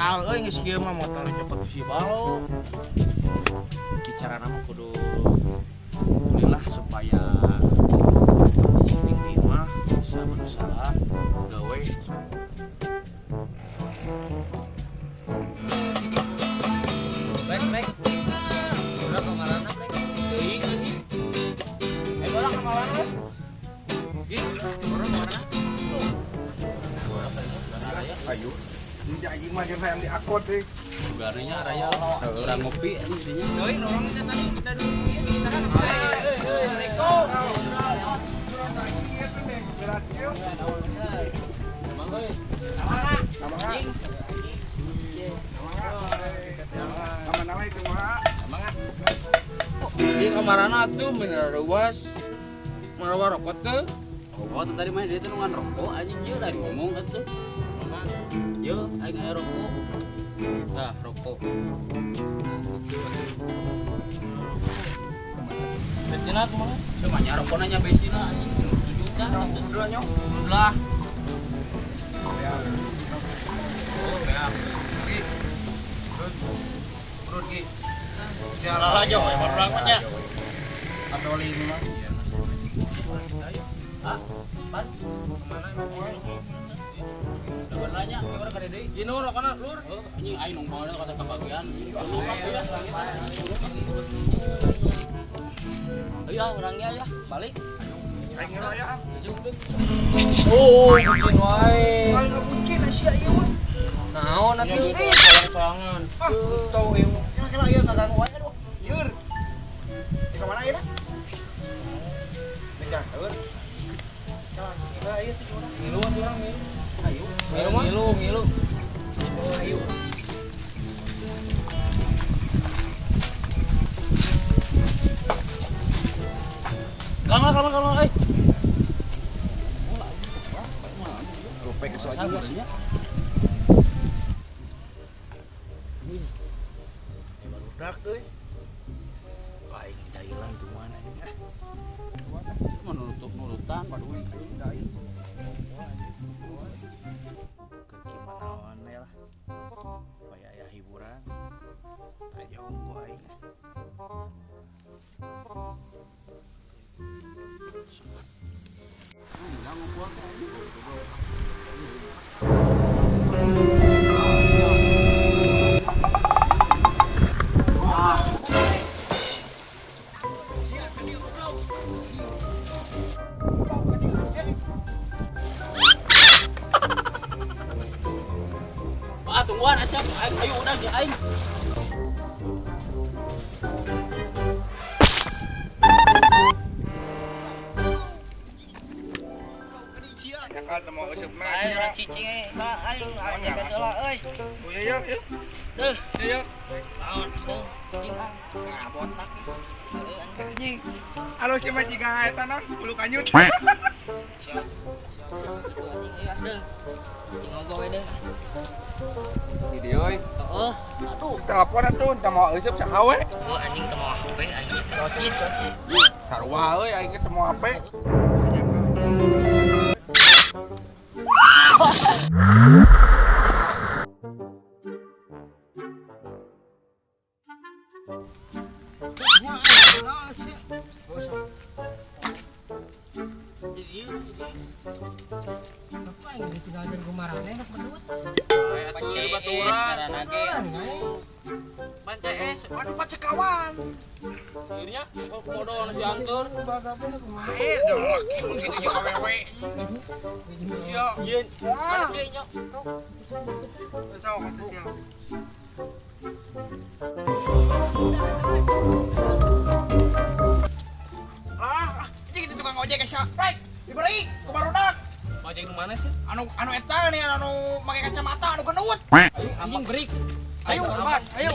viral geus kieu mah motor cepet si balo. Bicara nama kudu kulilah supaya tinggi mah bisa berusaha gawe. Baik. Udah kemana baik? Teuing anjing. Bola kemana? Ih, orang mana? Ayo, ini anjing mah yang diakot deh. Garinya raya udah ngopi anjingnya. Doi, orang kita tadi kita dulu kita kan. Di kamarana tuh bener ruas marawa rokok tuh. Oh, tadi mah dia tuh nungan rokok anjing dia udah ngomong atuh. Mama, yo aing aya rokok. Nah, rokok. Betina tuh mah. Semuanya rokok nanya bensin anjing. 7 juta. Udah nyok. Lah. Oh, ya. Perut ki. Salah aja we barangnya. Atoli ini mah. Ah, pan. Kemana emang? Udah nanya, ya udah kada deui. Ini rokokna lur. Oh, anjing aing nong bawa kata kebagian. Ayo orangnya ya, balik. Aing raya. Oh, bucin wae. Aing ngabuncin Asia ieu mah. Naon atuh Bisnis. sayang-sayangan. Tahu ieu. Kira-kira ieu kaganggu wae aduh. Yeur. Di ka mana ieu dah? Dekat, eueur. Nah, ieu tuh orang. Ngilu atuh urang ngilu. Ayo. Ngilu. Oh, ayo. Kalma, euy. Rupek geus lagi. Sabarnya. Barudak euy. Aing jailan tuh mana ini ah. Nurutan paduy. Gimana wae lah. Supaya aya hiburan. Ayo unggul aing. Ah, tungguan Asyap. Ayo udah ya aing. Kan mau useup mah. Ayo urang cicing Pak, aing jaga heula euy. Oh iya ya. Deuh, Ya. naon deuh. Cing ah. Nah, botak. Heueuh anjing. Anjing. Alo si mah jiga eta non bulu kanyut. Siap. Siap gitu anjing ya deuh. Cing ogo we deuh. Video euy. Heeh. Aduh. Telepon atuh teu mau useup saha we. Oh anjing teu mau HP anjing. Rocit. Sarua euy aing teu mau HP. Pancai baturan lagi. Pancai es, anu pacekawan. Akhirnya bodoh si antur. Eh, dong laki mun kitu juga awewe. Iya. Yen. Ah. Mana nyok? Sawa mati sia. Ini gitu tukang ojek asa. Rek, diberi ku barudak. Ojek nu mana sih? Anu eta nih anu make kacamata anu keneut. Anjing break. Ayo, Pak, ayo.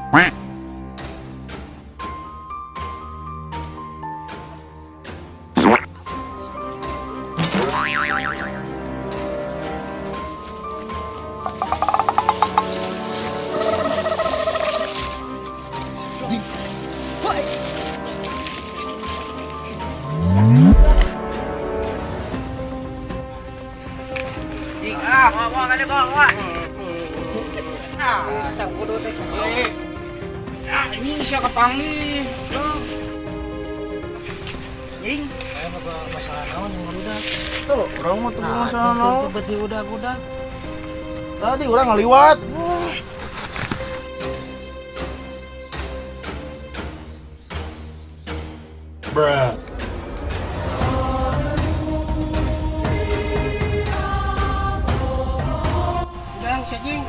What? Ini siapa panggil? Ing, saya bakal masalah naon yang udah. Tuh, orang mah tuh masalah naon. Seperti udah. Tadi orang ngaliwat. Bruh. Udah, cacing.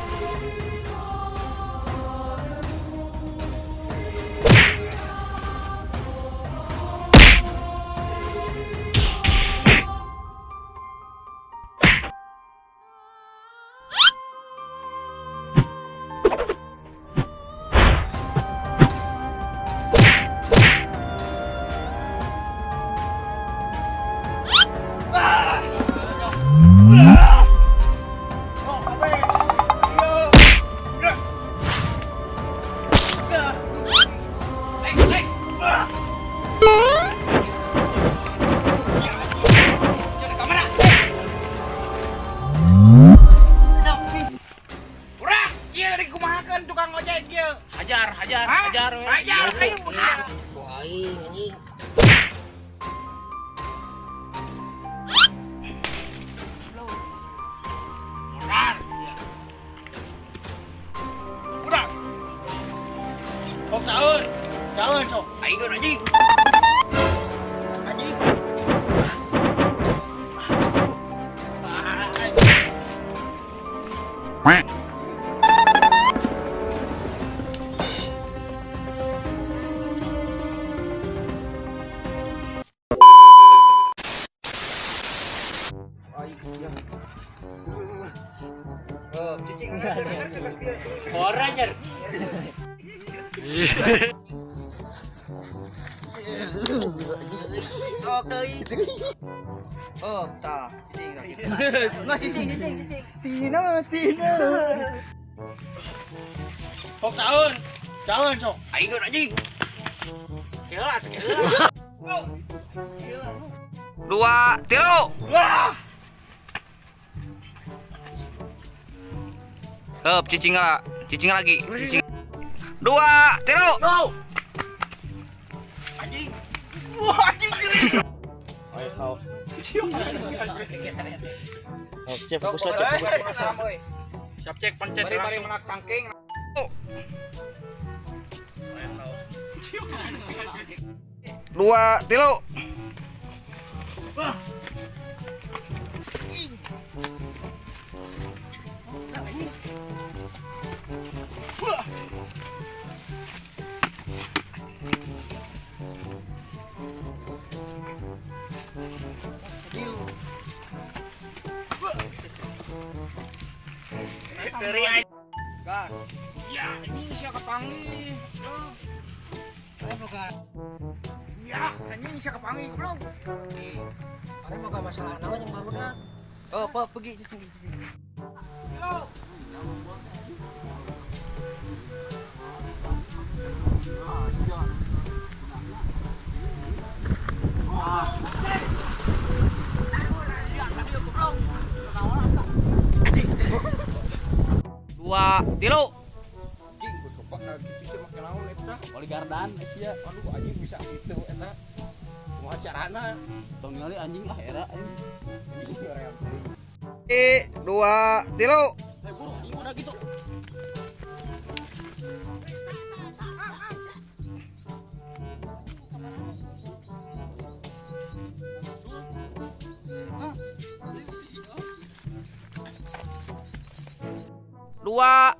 Tukang ojek dia. Hajar kayu bukan. Aing anjing. Udah. Sok caeun sok. Aing anjing. Anjing. Oranger. Sok deui. Oh, tah, cicing. Mas cicing. Tina. Sok caeun sok. Aing anjing. Keula. 2, 3. Wah. Cicing lagi. 2, 3. Go. Anjing. Wah, anjing gini. Ayo kau. Oh, cek fokus Siap aja. cek pencet langsung. menak cangking. 2, 3. Dari aja. Gas. Ya, ini siapa panggil? Ya, ini siapa panggil, bro? Ada bakal masalah naon yang baru dah. Oh, pergi cicing. Dua, 3. Anjing, berkepak lagi bisa makan naon eta. Oligardan. Sia, aduh anjing bisa gitu eta. Mau acarana. Tong ningali anjing era. Anjing orang. 2, 3. Buru, ini udah gitu. Dua,